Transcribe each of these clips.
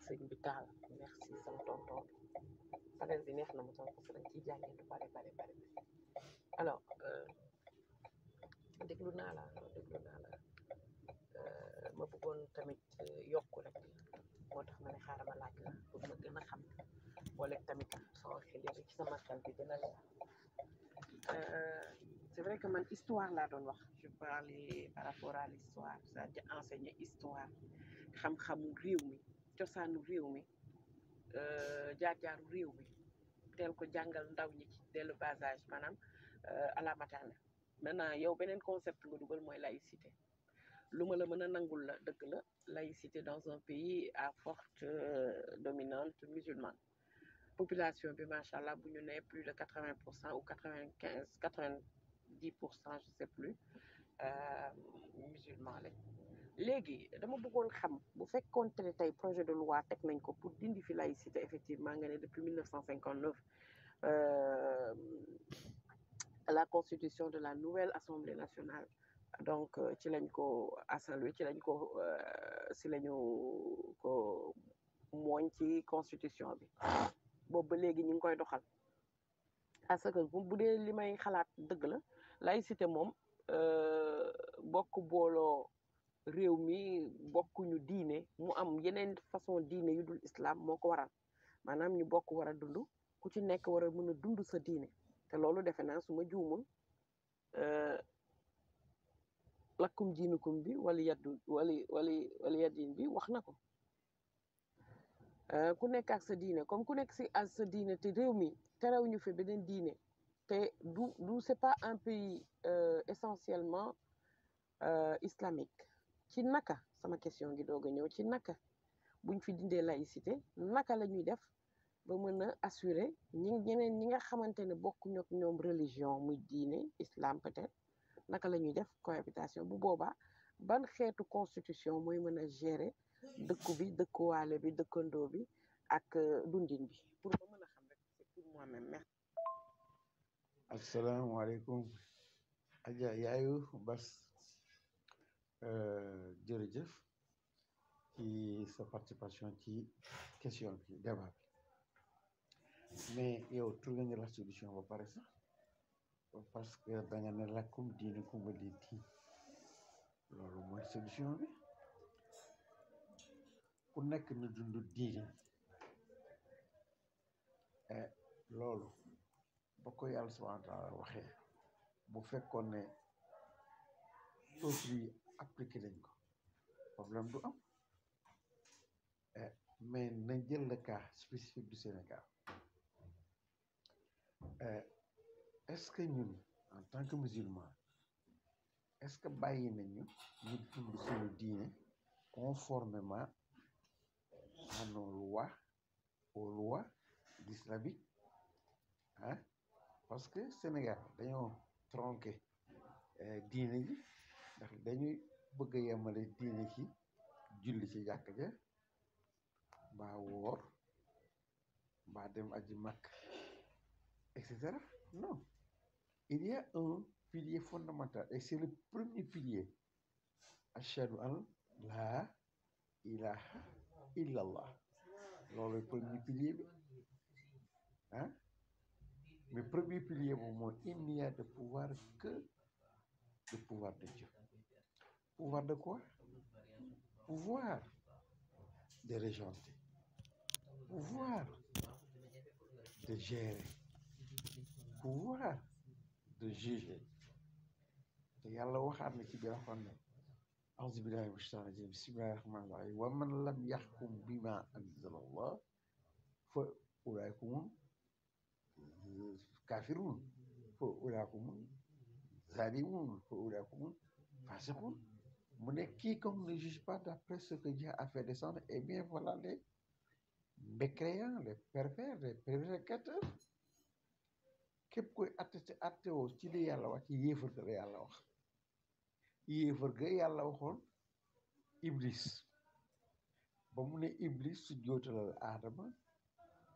sëñ bi taal merci sama tonton bi panel bi neex na ma trop parce que dañ ciy jàngee lu bari alors déglu naa la ma bëggoon tamit yokku rek moo tax ma ne xaaral ma laaj la pour ma gën a xam wala tamit sama xel yi ci sama xel bi gën a leer c'est vrai que man histoire laa doon wax je parlais par rapport à l'histoire c'est-à-dire enseigner histoire xam-xamu réew mi cosaanu réew mi jaar-jaaru réew mi teel ko jàngal ndaw ñi ci dès le bas âge maanaam à la maternelle maintenant yow beneen concept nga dugal mooy laïcité lu ma la mën a nangul la dëgg la laïcité dans un pays à forte dominante musulmane population bi macha allah bu ñu nee plus de 80% ou 95 90% je sais plus musulman lañ léegi dama bëggoon xam bu fekkoonte ne tey projet de loi teg nañ ko pour dindi fi laïcité effectivement nga ne depuis 1959 la constitution de la nouvelle assemblée nationale donc ci lañ ko assemblée ci lañ ko si lañu ko mooñ ci constitution bi boobu ba léegi ñu ngi koy doxal parce que bu dee li may xalaat dëgg la laïcité moom bokk booloo réew mi bokkuñu diine mu am yeneen façon diine yu dul islam moo ko waral maanaam ñu bokk war a dund ku ci nekk war a mën a dund sa diine te loolu defe naa su ma juumul lakkum diinukum bi wala yaddu wala yaddin bi wax na ko ku nekk ak sa diine comme ku nekk si ak sa diine te réew mi terew ñu fi beneen diine te du c'est pas un pays essentiellement islamique ci naka sama question ngi doog a ñëw ci naka buñ fi dindee laïcité naka la ñuy def ba mën a assurer ñeneen ñi nga xamante ne bokkuñu ak ñoom religion muy diine islam peut-être naka la ñuy def cohabitation bu boobaa ban xeetu constitution mooy mën a gérer dëkku bi dëkkuwaale bi dëkkandoo bi ak dundin bi pour ba mën a xam rek c'est pour moi-même merci. asalaamaaleykum Adja yaayu Bas jërëjëf ci sa participation ci question bi débat bi mais yow trouvé nga la solution ba pare sax parce que da nga ne lakkum diine kumba di tii loolu mooy solution bi ku nekk na dund diine loolu ba ko yàlla subhanahu wa taala waxee bu fekkoon ne autres yi appliqué nañ ko problème du am mais nañ jël le cas spécifique du Sénégal est-ce que ñun en tant que musulman est-ce que bàyyi nañu ñu dund suñu diine conformément à nos lois aux lois islamiques ah parce que Sénégal dañoo tronqué diine ji ndax dañuy bëgg a yemale diine ci julli ci jàkk ja mbaa woor mbaa dem aji màkk et cetera non il y a un pilier fondamental et c'est le premier pilier ashhadu an la ilaha illallah loolu premier pilier bi ah mais premier pilier moom mooy il n'y a de pouvoir que le pouvoir de Dieu. Pouvoir de quoi? Pouvoir de régenter, pouvoir de gérer, pouvoir de juger. te yàlla waxaat na ci biir xam ne auzu billahi mina shaytaani rajiim bismillahi rahmaani rahiim wa man lam yaxkum bima anzala Allah fa ulaa'ika humul kaafiruun fa ulaa'ika humul zaalimuun fa ulaa'ika humul faasiquun mu ne quiconque ne juge pas d'après ce que Dieu a fait descendre, eh bien voilà les mécréants, les pervers, les prédicateurs. képp koy atte woo ci li yàlla wax ci yéefar ga la yàlla wax yéefar ga yàlla waxoon iblis ba mu ne iblis su jootalal aadama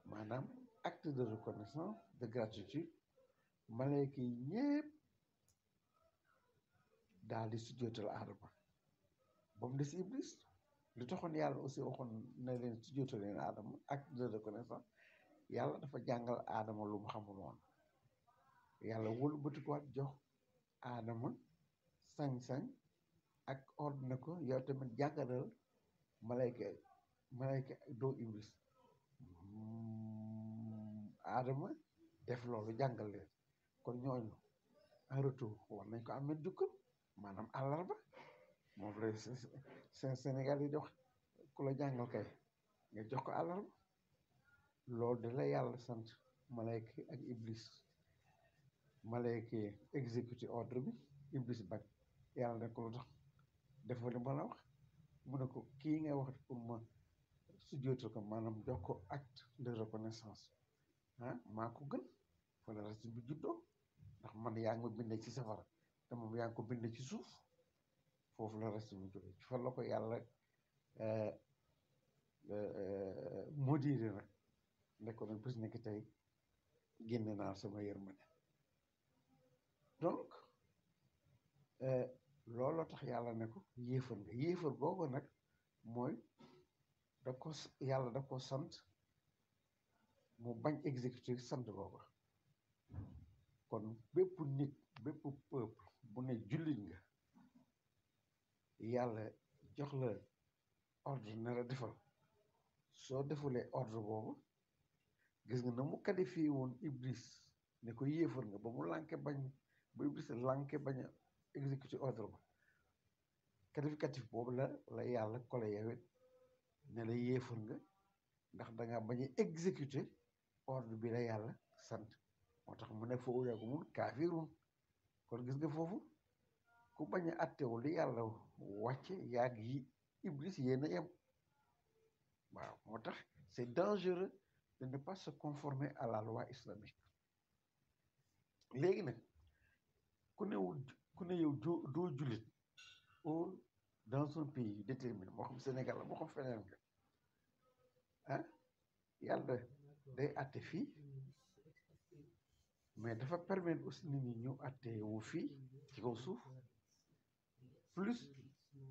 maanaam acte de reconnaissance de gratitude malayka yi ñépp daal di su jootal aadama ba mu des iblis li taxoon yàlla aussi waxoon na leen si jota leen aadama acte de reconnaissance yàlla dafa jàngal aadama lu mu xamul woon yàlla wëlbatikuwaat jox aadama sañ-sañ ak ordre ko yow tamit jàngalal malayka doo iblis aadama def loolu jàngal leen kon ñooñu en retour war nañ ko amee jukkal maanaam àllarba moom la seen Sénégal yi di wax ku la jàngal kay nga jox ko àllarba loolu de la yàlla sant malayka ak iblis malayka exécuté ordre bi iblis bañ yàlla ne ko lu tax def li ma la wax mu ne ko kii ngay wax pour ma sujjóotal ko maanaam jox ko acte de reconnaissance maa ko gën fa la reste bi juddoo ndax man yaa ngi ma bindee ci safara te moom yaa ngi ko bindee ci suuf foofu la reste bi jógee fa la ko yàlla modéré nag ne ko nag bés nekk tey génne naa sama yërmande donc looloo tax yàlla ne ko yéefar nga yéefar googu nag mooy yàlla da ko sant mu bañ exécuter sant googu kon bépp nit bépp peuple bu ne jullit nga yàlla jox la ordre ne la defal soo defulee ordre boobu gis nga na mu qualifié woon iblis ne ko yéefar nga ba mu lànke bañ ba iblis lànke bañ a exécuter ordre ba qualificatif boobu la yàlla kole yowet ne la yéefar nga ndax danga bañ a exécuter ordre bi la yàlla sant moo tax mu ne fa ulaaika humul kaafiruun kon gis nga foofu ku bañ a attewu li yàlla wàcce yaag yi iblis yéen a yem waaw moo tax c'est dangereux de ne pas se conformer à la loi islamique léegi nag ku ne yow doo jullit ou dans un pays déterminé moo xam Sénégal la moo xam feneen nga yàlla day atte fii mais dafa permettre aussi nit ñi ñu atte wu fii ci kaw suuf plus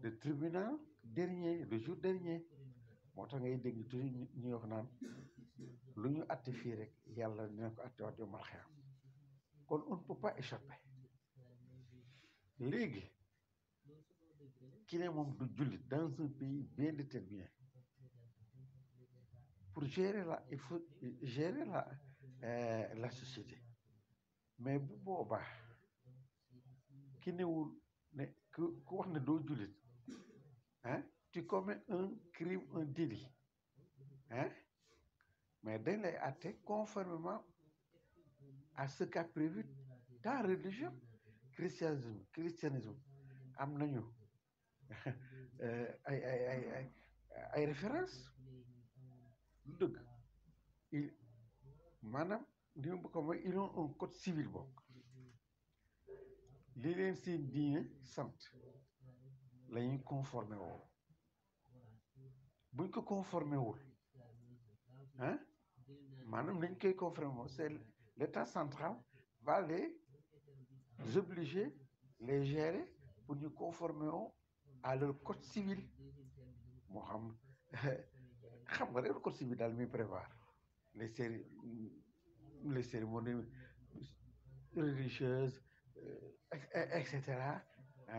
le tribunal dernier le jour dernier moo tax ngay dégg toujours ñuy wax naan lu ñu atte fii rek yàlla dina ko atte waat yombal xeyam kon on ne peut pas échapper léegi ki ne moom du jullit dans un pays bien déterminé pour gérer il faut gérer la société mais bu boobaa ki newul ne ku wax ne doo jullit tu commets un crime un délit mais dañ lay àtte conformément à ce qu'a prévu ta religion christianisme am nañu ay référence lu dëgg maanaam li mu bëgg mooy ils ont un code civil bokk li leen seen diine sant la ñuy conformé woo buñ ko conformé wul maanaam nañ koy conformé woo c'est l'état central va les obliger les gérer pour ñu conformer woo à leur code civil moo xam nga rek le code civil daal muy prévoir les cérémonies religieuses etc.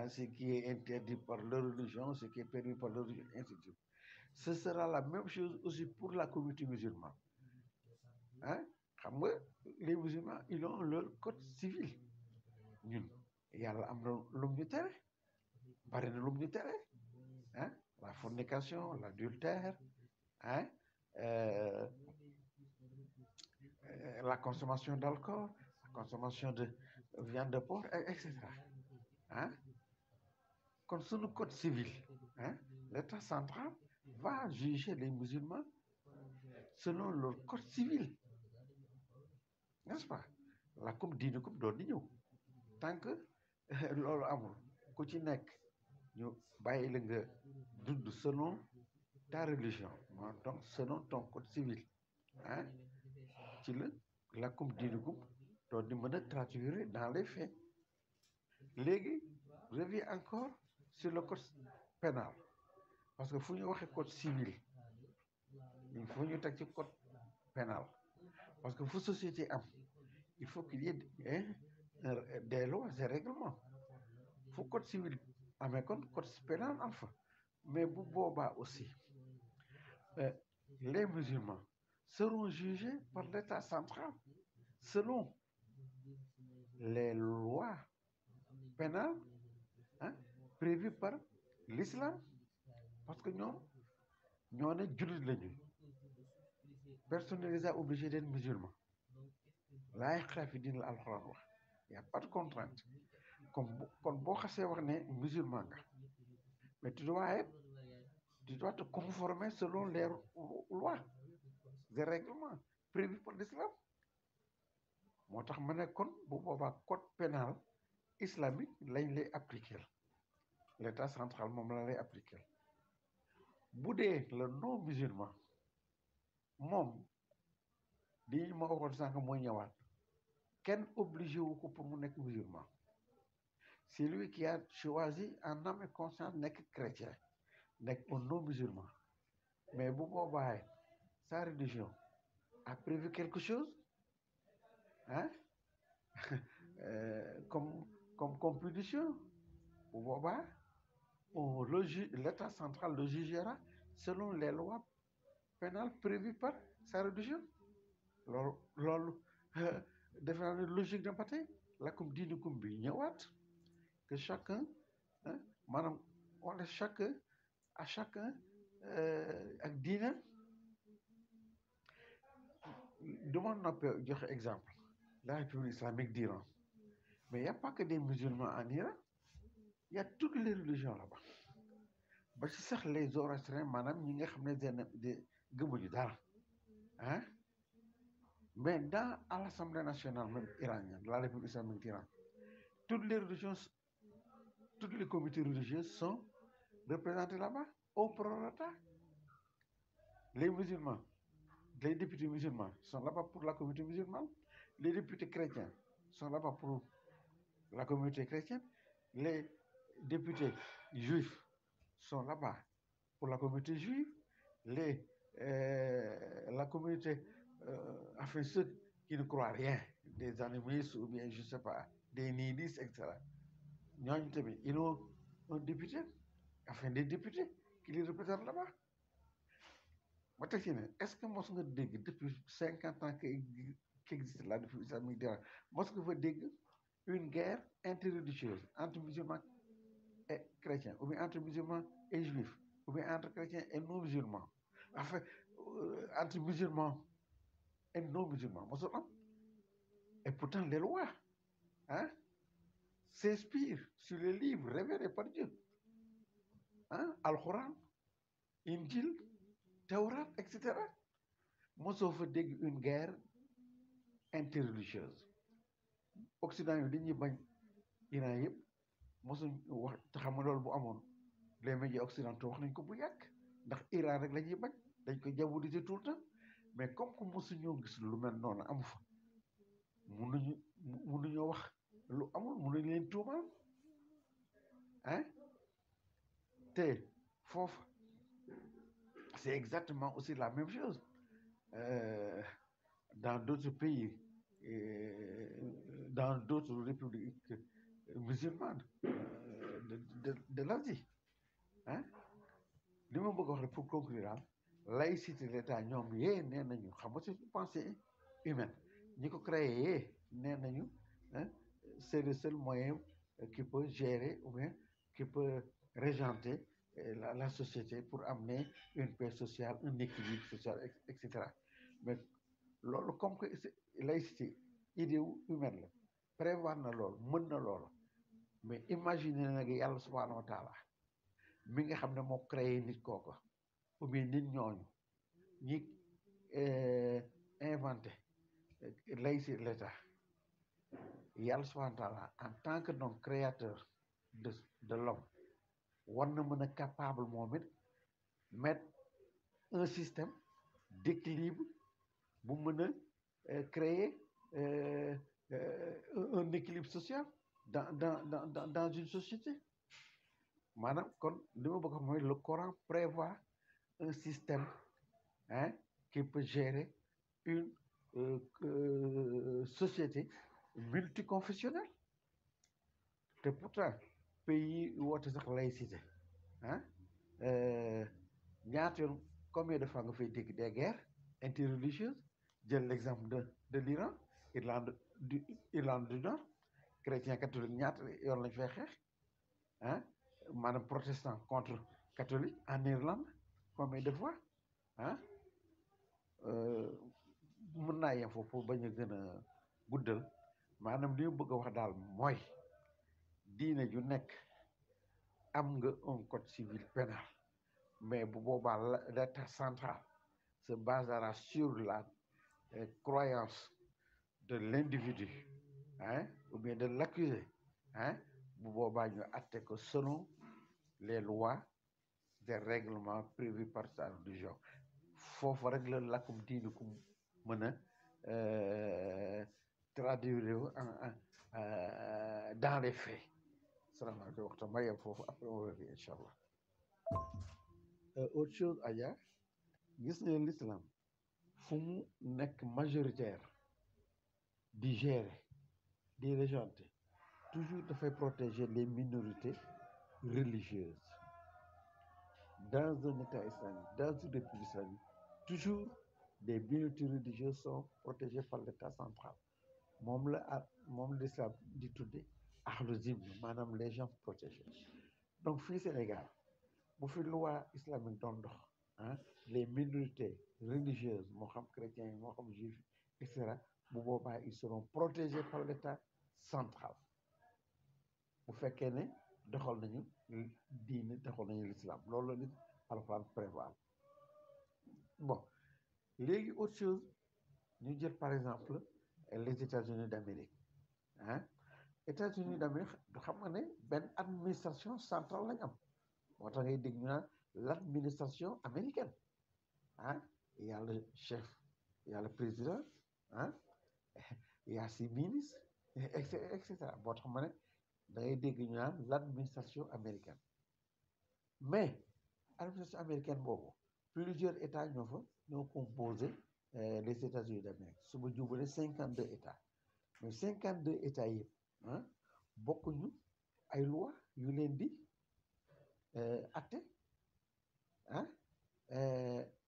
Ce qui est interdit par leur religion, ce qui est permis par leur religion, ainsi de suite. Ce sera la même chose aussi pour la communauté musulmane. Xam nga les musulmans ils ont leur code civil ñun yàlla am na lum ñu tere bari na lum ñu tere la fornication l'adultère la consommation d'alcool la consommation de viande de porc etc. Kon sunu code civil l'état central va juger les musulmans selon leur code civil, n'est-ce pas la coupe diine coupe doon di ñëw tant que loolu amul ku ci nekk ñu bàyyi la nga dund selon ta religion donc selon ton code civil ci la coupe diine coupe doon di mën a traduire dans les faits. Léegi revient encore sur le code pénal parce que fu ñu waxee code civil il faut ñu teg ci code pénal parce que fu société am il faut qu'il y ait des lois et règlements fu code civil amee kon code pénal am fa mais bu boobaa aussi les musulmans seront jugés par l'État central selon les lois pénales prévues par l'islam parce que ñoom ñoo ne jullit lañu personne ne les a obligés d'être musulmans laa ikraha fi diin la alxuraan wax y a pas de contrainte kon boo xasee wax ne musulman nga mais tu dois te conformer selon les lois et règlements prévus par l'islam moo tax ma ne kon bu boobaa code pénal islamique lañ lay appliquer l'état central moom la lay appliquer bu dee le non musulman moom di ma waxoon sànq mooy ñëwaat kenn obligé wu ko pour mu nekk musulman c'est lui qui a choisi en âme et conscience nekk chrétien nekk un non musulman mais bu boobaa sa religion a prévu quelque chose comme punition bu boobaa l'état central le jugera selon les lois pénales prévues par sa religion loolu defe naa ne logique na ba tey lakum diinukum bi ñëwaat que chacun maanaam on laisse chacun ak diina du ma noppee joxe exemple la République islamique d'Iran mais il n'y a pas que des musulmans en Iran il y a toutes les religions là-bas ba ci sax les zoroastriens maanaam ñi nga xam ne gëmuñu dara mais à l'Assemblée nationale même iranienne de la République islamique d'Iran toutes les religions tous les comités religieux sont représentés là-bas au prorata les musulmans les députés musulmans sont là-bas pour la communauté musulmane les députés chrétiens sont là-bas pour la communauté chrétienne les députés juifs sont là-bas pour la communauté juive la communauté enfin ceux qui ne croient rien des animistes ou bien je sais pas des nihilistes etc ñooñu tamit ils ont un député enfin des députés qui les représentent là-bas ma teg ci ne est-ce que mos nga dégg depuis 50 ans qu'existe la République islamique d'Iran mos nga fa dégg une guerre interreligieuse entre musulmans et chrétiens ou bien entre musulmans et juifs ou bien entre chrétiens et non musulmans enfin entre musulmans et non musulmans mosul am et pourtant les lois s'inspirent sur les livres révélés par Dieu Al-Quran Injil Tawrat etc mosoo fa dégg une guerre interreligieuse Occident yi dañuy bañ Iran yëpp mosuñ wax te xam nga loolu bu amoon les médias occidentaux wax nañ ko bu yàgg ndax Iran rek la ñuy bañ dañ ko diaboliser tout le temps mais comme que mosuñoo gis lu mel noonu amu fa mënuñoo wax lu amul mënuñ leen tuumaal te foofu c'est exactement aussi la même chose dans d'autres pays dans d'autres républiques musulmanes de l'Asie li ma bëgg a wax rek pour conclure daal laïcité l'État ñoom nee nañu xam nga c'est une pensée humaine ñi ko créé nee nañu c'est le seul moyen qui peut gérer ou bien qui peut régenter la société pour amener une paix sociale un équilibre social etc mais loolu comme que laïcité idée humaine la prévoir na loolu mën na loolu mais imaginer nag yàlla subhanahu wa taala mi nga xam ne moo créé nit kooku ou bien nit ñooñu ñi inventé laïcité l'État yàlla subhanahu wa taala en tant que donc créateur de l'homme war na mën a capable moom it mettre un système d'équilibre bu mën a créer un équilibre social dans une société maanaam kon li ma bëgg a wax mooy le Coran prévoit un système qui peut gérer une société multiconfessionnelle te pourtant pays yi woote sax laïcité ñaata yoon combien de fois nga fay dégg des guerres interreligieuses jël l'exemple de l'Iran Irlande du Nord chrétien catholique ñaata yoon lañ fay xeex maanaam protestant contre catholique en Irlande combien de fois mën naa yem foofu pour bañ a gën a guddal maanaam li mu bëgg a wax daal mooy diine ju nekk am nga un code civil pénal mais bu boobaa l'état central se basera sur la croyance de l'individu ou bien de l'accusé bu boobaa ñu atte ko selon les lois des règlements prévus par sa religion foofu rek la lakkum diine ku mën a traduire dans les faits salaamaaleykum waxta ma yem foofu après on revient incha allah autre chose Adja gis nga l'islam fu mu nekk majoritaire di gérer di régenter toujours dafay protéger les minorités religieuses dans un état islamique dans une république islamique toujours les minorités religieuses sont protégées par l'état central moom l'islam di tudde ahlu zimma maanaam les gens protégés donc fii Sénégal bu fi loi islamique doon dox les minorités religieuses moo xam chrétiens yi moo xam juifs et cetera bu boobaa ils seront protégés par l'état central bu fekkee ne doxal nañu diine doxal nañu l'islam loolu la nit alxuraan prévoir bon léegi autre chose ñu jël par exemple les États-Unis d'Amérique États-Unis d'Amérique xam nga ne benn administration centrale lañ am moo tax ngay dégg ñu naan l'administration américaine il y a le chef il y a le président il y a ses ministres et cetera boo tax ma ne da ngay dégg ñu naan l'administration américaine mais administration américaine boobu plusieurs états ñoo composé les États-Unis d'Amérique su ma jubalee 52 états mais 52 états yëpp bokkuñu ay loi yu leen di atte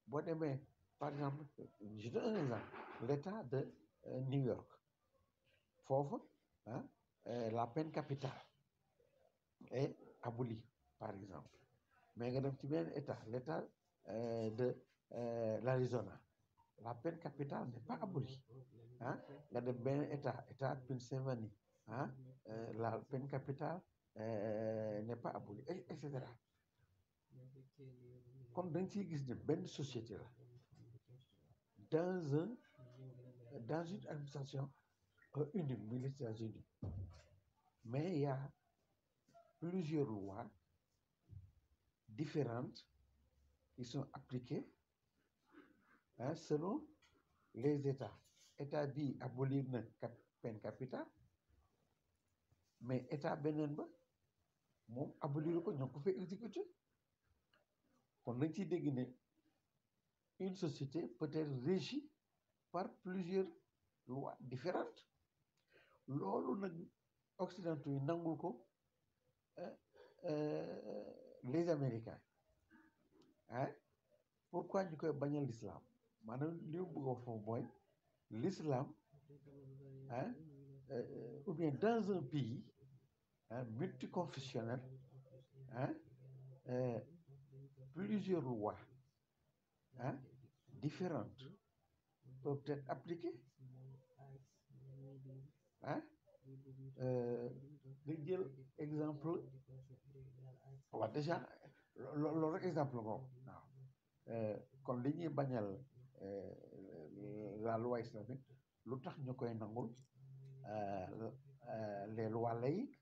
boo demee par exemple je donne un exemple l'état de New York foofu la peine capitale est abolie par exemple mais nga dem ci benn état l'état de l'Arizona la peine capitale n'est pas abolie nga dem benn état Pennsylvanie la peine capitale n'est pas abolie et cetera kon dañ ciy gis ne benn société la dans une administration unique muy les États-Unis mais il y a plusieurs lois différentes qui sont appliquées selon les état bi abolir na peine capitale mais état beneen ba moom abolir ko ñoo ko fait exécuter kon nañ ciy dégg ne une société peut être régie par plusieurs lois différentes loolu nag occidentaux yi nangul ko les Américains pourquoi ñu koy bañal l'islam maanaam li mu bëgg a wax foofu mooy l'islam ou bien dans un pays multiconfessionnel plusieurs lois différentes peuvent être appliquées nga jël exemple waaw déjà loolu rek exemple ko waaw kon li ñuy bañal la loi islamique lu tax ñu koy nangul les lois laïques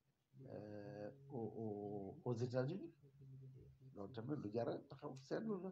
aux États-Unis loolu tamit lu jar a taxaw seetlu la